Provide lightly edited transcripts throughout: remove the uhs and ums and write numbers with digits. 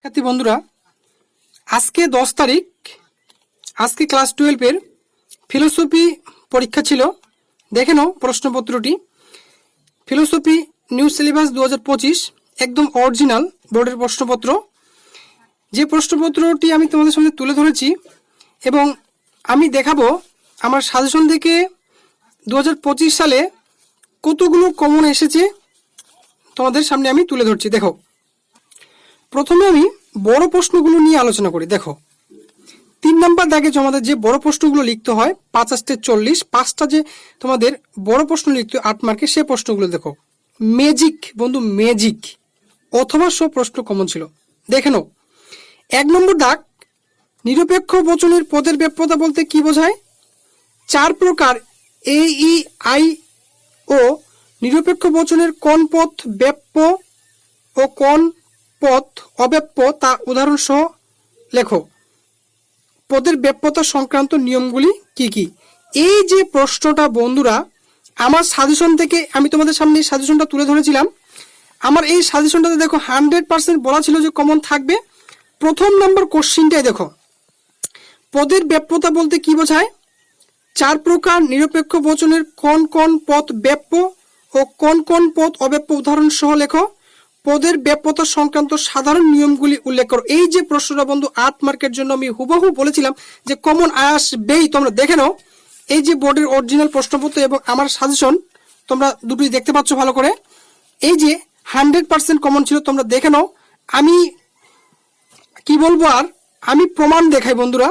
শিক্ষার্থী বন্ধুরা, আজকে 10 তারিখ, আজকে ক্লাস 12-এর ফিলোসফি পরীক্ষা ছিল। দেখে নাও প্রশ্নপত্রটি। ফিলোসফি নিউ সিলেবাস 2025 একদম অরিজিনাল বোর্ডের প্রশ্নপত্র। যে প্রশ্নপত্রটি আমি তোমাদের সামনে তুলে ধরেছি এবং আমি দেখাবো আমার সাজেশন থেকে 2025 সালে কতগুলো কমন এসেছে তোমাদের সামনে আমি তুলে ধরছি। দেখো, প্রথমে আমি বড় প্রশ্নগুলো নিয়ে আলোচনা করি। দেখো, 3 নম্বর দাগে তোমাদের যে বড় প্রশ্নগুলো লিখতে হয় 5/40, 5টা যে তোমাদের বড় প্রশ্ন লিখতে হয় 8 মার্কের, সে প্রশ্নগুলো দেখো। ম্যাজিক বন্ধু, ম্যাজিক অথবা সব প্রশ্ন কমন ছিল। দেখে নাও, 1 নম্বর দাগ, নিরপেক্ষ বচনের পদের ব্যাপ্যতা বলতে কি বোঝায়? 4 প্রকার এ, ই, আই ও নিরপেক্ষ বচনের কোন পদ ব্যাপ্য ও কোন পদ অব্যাপ্য তা উদাহরণ সহ লেখো। পদের ব্যাপ্যতা সংক্রান্ত নিয়মগুলি কি কি? এই যে প্রশ্নটা বন্ধুরা, আমার সাজেশন থেকে আমি তোমাদের সামনে এই সাজেশনটা তুলে ধরেছিলাম। আমার এই সাজেশনটাতে দেখো 100% বলা ছিল যে কমন থাকবে। প্রথম নম্বর কোশ্চিনটাই দেখো, পদের ব্যাপ্যতা বলতে কি বোঝায়? 4 প্রকার নিরপেক্ষ বচনের কোন কোন পদ ব্যাপ্য ও কোন কোন পদ অব্যাপ্য উদাহরণ সহ লেখো। পদের ব্যাপ্যতা সংক্রান্ত সাধারণ নিয়মগুলি উল্লেখ করো। এই যে প্রশ্নটা বন্ধু 8 মার্কের জন্য আমি হুবহু বলেছিলাম যে কমন আসবেই। তোমরা দেখে নাও, এই যে বোর্ডের অরিজিনাল প্রশ্নপত্র এবং আমার সাজেশন তোমরা দুটোই দেখতে পাচ্ছ ভালো করে। এই যে 100% কমন ছিল, তোমরা দেখে নাও। আমি কি বলবো আর, আমি প্রমাণ দেখাই বন্ধুরা,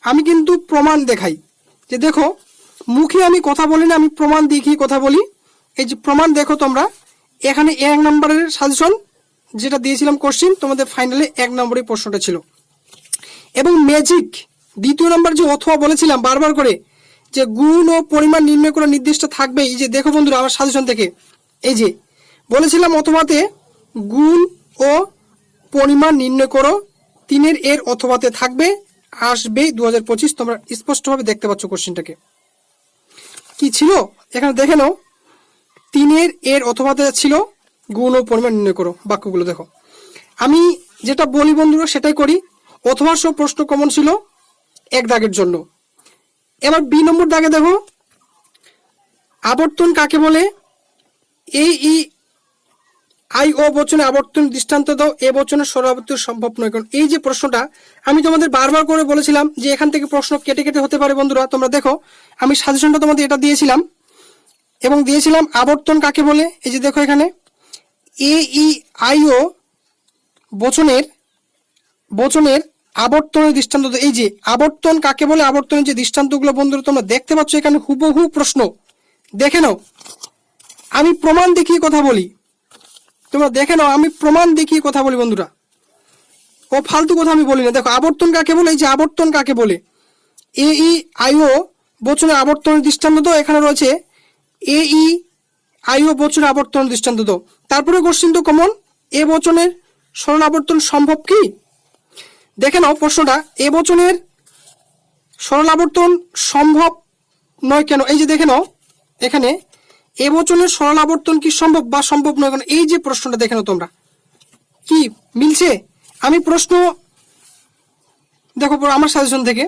আমি কিন্তু প্রমাণ দেখাই। যে দেখো, মুখে আমি কথা বলি না, আমি প্রমাণ দেখিয়ে কথা বলি। এই যে প্রমাণ দেখো তোমরা, এখানে 1 নম্বরের সাজেশন যেটা দিয়েছিলাম কোশ্চিন, তোমাদের ফাইনালে 1 নম্বরের প্রশ্নটা ছিল। এবং ম্যাজিক 2য় নম্বর যে অথবা বলেছিলাম বারবার করে, যে গুণ ও পরিমাণ নির্ণয় করা নির্দিষ্ট থাকবে। এই যে দেখো বন্ধুরা, আমার সাজেশন থেকে এই যে বলেছিলাম অথবাতে গুণ ও পরিমাণ নির্ণয় করো, 3 এর অথবাতে থাকবে, আসবে 2025। তোমরা স্পষ্টভাবে দেখতে পাচ্ছ কোশ্চিনটাকে কি ছিল এখানে। দেখে নাও, 3 এর অথবাতে ছিল গুণ ও পরিমাণ নির্ণয় করো। বাক্যগুলো দেখো, আমি যেটা বলি বন্ধুরা সেটাই করি। অথবা সব প্রশ্ন কমন ছিল 1 দাগের জন্য। এবার বি নম্বর দাগে দেখো, আবর্তন কাকে বলে? এ, ই, আই ও বচনে আবর্তন দৃষ্টান্ত দাও। এ বচনে সরাবর্তন সম্ভব নয়। কারণ এই যে প্রশ্নটা আমি তোমাদের বারবার করে বলেছিলাম যে এখান থেকে প্রশ্ন কেটে কেটে হতে পারে বন্ধুরা। তোমরা দেখো, আমি সাজেশনটা তোমাদের এটা দিয়েছিলাম এবং দিয়েছিলাম আবর্তন কাকে বলে। এই যে দেখো এখানে এ, ই, আই ও বচনের আবর্তনের দৃষ্টান্ত। এই যে আবর্তন কাকে বলে, আবর্তনের যে দৃষ্টান্তগুলো বন্ধুরা তোমরা দেখতে পাচ্ছ এখানে হুবহু প্রশ্ন। দেখে নাও, আমি প্রমাণ দেখিয়ে কথা বলি। তোমরা দেখে নাও, আমি প্রমাণ দেখিয়ে কথা বলি বন্ধুরা, ও ফালতু কথা আমি বলি না। দেখো, আবর্তন কাকে বলে, এই যে আবর্তন কাকে বলে, এ, ই, আই ও বচনের আবর্তনের দৃষ্টান্ত দাও। এখানে রয়েছে এ, ই, আই ও বচনের আবর্তনের দৃষ্টান্ত দাও। তারপরে কোশ্চিন তো কমন, এ বচনের সরল আবর্তন সম্ভব কি? দেখে নাও প্রশ্নটা, এ বচনের সরল আবর্তন সম্ভব নয় কেন? এই যে দেখে নাও এখানে এ বচনের সরল আবর্তন কি সম্ভব বা সম্ভব নয় কেন? এই যে প্রশ্নটা দেখে নাও তোমরা, কি মিলছে? আমি প্রশ্ন দেখো আমার সাজেশন থেকে।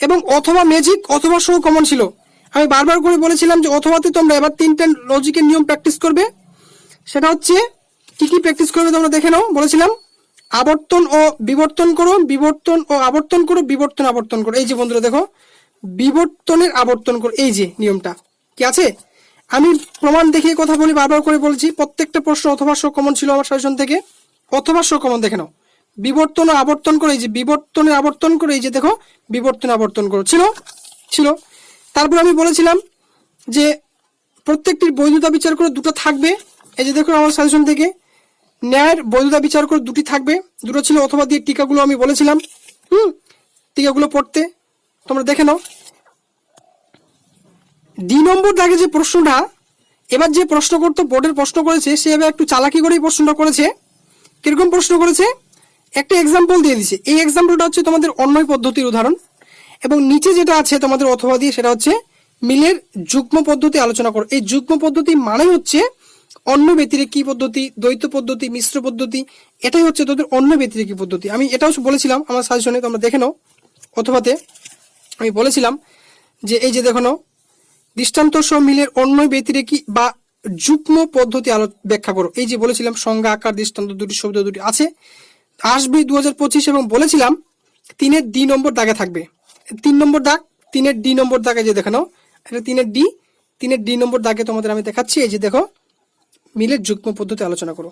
এবং অথবা ম্যাজিক অথবা সহ কমন ছিল। আমি বারবার করে বলেছিলাম যে অথবাতে তোমরা এবার 3টা লজিকের নিয়ম প্র্যাকটিস করবে। সেটা হচ্ছে কি কি প্র্যাকটিস করবে তোমরা দেখে নাও। বলেছিলাম আবর্তন ও বিবর্তন করো, বিবর্তন ও আবর্তন করো, বিবর্তন আবর্তন করো। এই যে বন্ধুরা দেখো, বিবর্তনের আবর্তন করো, এই যে নিয়মটা কি আছে। আমি প্রমাণ দেখিয়ে কথা বলি, বারবার করে বলছি। প্রত্যেকটা প্রশ্ন অথবা সহ কমন ছিল আমার সাজেশন থেকে। অথবা সহ কমন দেখে নাও, বিবর্তন ও আবর্তন করো। এই যে বিবর্তনের আবর্তন করো, এই যে দেখো বিবর্তন আবর্তন করো ছিল। তারপর আমি বলেছিলাম যে প্রত্যেকটির বৈধতা বিচার করে 2টা থাকবে। এই যে দেখো আমার সাজেশন থেকে, ন্যায়ের বৈধতা বিচার করে 2টি থাকবে, 2টো ছিল। অথবা দিয়ে টিকাগুলো আমি বলেছিলাম, টিকাগুলো পড়তে তোমরা দেখে নাও। ডি নম্বর দাগে যে প্রশ্নটা, এবার যে প্রশ্ন করতো বোর্ডের প্রশ্ন করেছে, সে এবার একটু চালাকি করেই প্রশ্নটা করেছে। কিরকম প্রশ্ন করেছে, একটা এক্সাম্পল দিয়ে দিছে। এই এক্সাম্পলটা হচ্ছে তোমাদের অন্যয় পদ্ধতির উদাহরণ, এবং নিচে যেটা আছে তোমাদের অথবা দিয়ে সেটা হচ্ছে মিলের যুগ্ম পদ্ধতি আলোচনা করো। এই যুগ্ম পদ্ধতি মানে হচ্ছে অন্য ব্যতিরেকি পদ্ধতি, দ্বৈত পদ্ধতি, মিশ্র পদ্ধতি, এটাই হচ্ছে তোদের অন্য ব্যতিরেকি পদ্ধতি। আমি এটাও বলেছিলাম আমার সাজেশনে, তোমরা দেখে নাও। অথবাতে আমি বলেছিলাম যে এই যে দেখো নাও, দৃষ্টান্ত সহ মিলের অন্য ব্যতিরেকি বা যুগ্ম পদ্ধতি ব্যাখ্যা করো। এই যে বলেছিলাম সংজ্ঞা, আকার, দৃষ্টান্ত দুটি, শব্দ দুটি আছে, আসবে 2025, এবং বলেছিলাম 3-এর ডি নম্বর দাগে থাকবে। 3 নম্বর দাগ, 3-এর ডি নম্বর দাগে যে দেখো নাও, এটা 3-এর ডি নম্বর দাগে তোমাদের আমি দেখাচ্ছি। এই যে দেখো, মিলের যুগ্ম পদ্ধতি আলোচনা করো।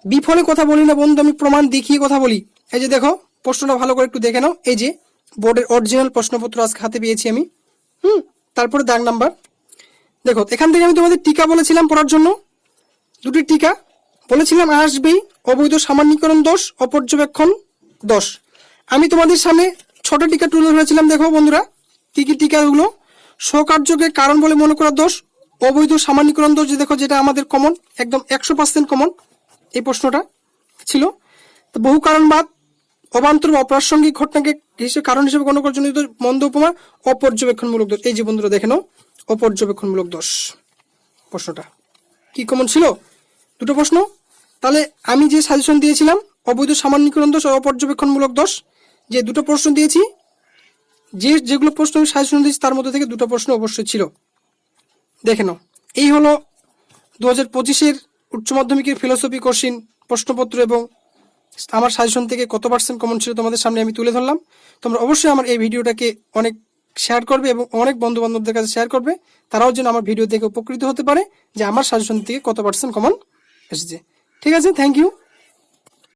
বিফলে কথা বলি না বন্ধু, আমি প্রমাণ দেখিয়ে কথা বলি। এই যে দেখো, প্রশ্নটা ভালো করে একটু দেখে নাও। এই যে বোর্ডের অরিজিনাল প্রশ্নপত্র আজকে হাতে পেয়েছি আমি। তারপরে দাগ নাম্বার দেখো, এখান থেকে আমি তোমাদের টিকা বলেছিলাম পড়ার জন্য, দুটি টিকা বলেছিলাম আসবেই। অবৈধ সামান্যীকরণ দোষ, অপর্যবেক্ষণ দোষ। আমি তোমাদের সামনে 6টা টিকা তুলে ধরেছিলাম। দেখো বন্ধুরা, কি কি টিকাগুলো? স্বকার্যকে কারণ বলে মনে করা দোষ, অবৈধ সামান্যীকরণ দোষ, যে দেখো যেটা আমাদের কমন, একদম 100% কমন এই প্রশ্নটা ছিল। তো বহু কারণবাদ, অবান্তর বা অপ্রাসঙ্গিক ঘটনাকে কারণ হিসেবে গণ্য করার জন্য মন্দ উপমা, অপর্যবেক্ষণমূলক দোষ। এই যে বন্ধুরা দেখে নাও, অপর্যবেক্ষণমূলক দোষ প্রশ্নটা কি কমন ছিল? দুটো প্রশ্ন। তাহলে আমি যে সাজেশন দিয়েছিলাম অবৈধ সামান্যীকরণ দোষ ও অপর্যবেক্ষণমূলক দোষ, যে দুটো প্রশ্ন দিয়েছি, যেগুলো প্রশ্ন আমি সাজেশন দিয়েছি তার মধ্যে থেকে দুটো প্রশ্ন অবশ্যই ছিল। দেখে নাও, এই হলো 2025-এর উচ্চ মাধ্যমিকের ফিলোসফি কোশ্চিন প্রশ্নপত্র, এবং আমার সাজেশন থেকে কত পার্সেন্ট কমন ছিল তোমাদের সামনে আমি তুলে ধরলাম। তোমরা অবশ্যই আমার এই ভিডিওটাকে অনেক শেয়ার করবে এবং অনেক বন্ধু বান্ধবদের কাছে শেয়ার করবে, তারাও যেন আমার ভিডিও দেখে উপকৃত হতে পারে যে আমার সাজেশন থেকে কত পার্সেন্ট কমন এসেছে। ঠিক আছে, থ্যাংক ইউ।